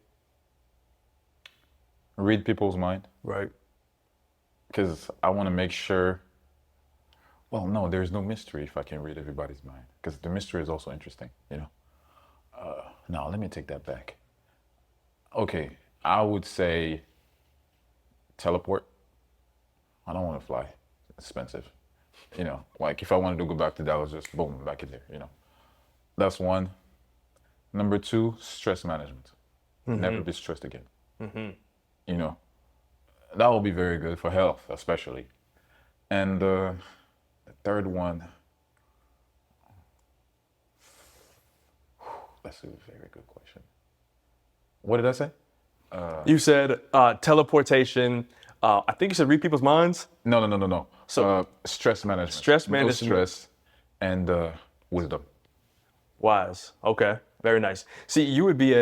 read people's mind Right. because I want to make sure. Well, no, there's no mystery if I can read everybody's mind because the mystery is also interesting, you know. No, let me take that back. Okay, I would say teleport. I don't want to fly. It's expensive. You know, like if I wanted to go back to Dallas, just boom, back in there, you know. That's one. Number 2, stress management. Never be stressed again. You know, that will be very good for health, especially. And the third one, that's a very good question. What did I say? You said teleportation. I think you said read people's minds. No. So stress management. Stress management. No stress and wisdom. Wise. Okay. Very nice. See, you would be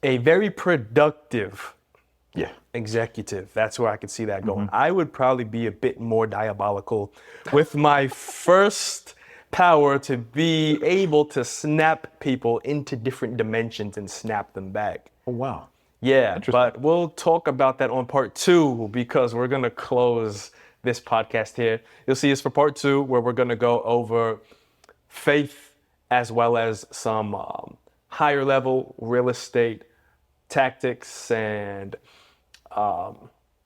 a very productive Yeah. executive. That's where I could see that going. I would probably be a bit more diabolical with my first power to be able to snap people into different dimensions and snap them back. Oh, wow. Yeah, but we'll talk about that on part 2 because we're going to close this podcast here. You'll see us for part 2 where we're going to go over faith as well as some higher level real estate tactics and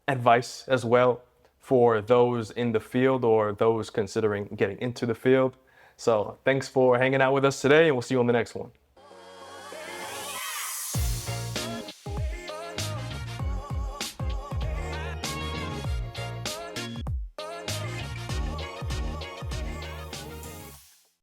advice as well for those in the field or those considering getting into the field. So thanks for hanging out with us today and we'll see you on the next one.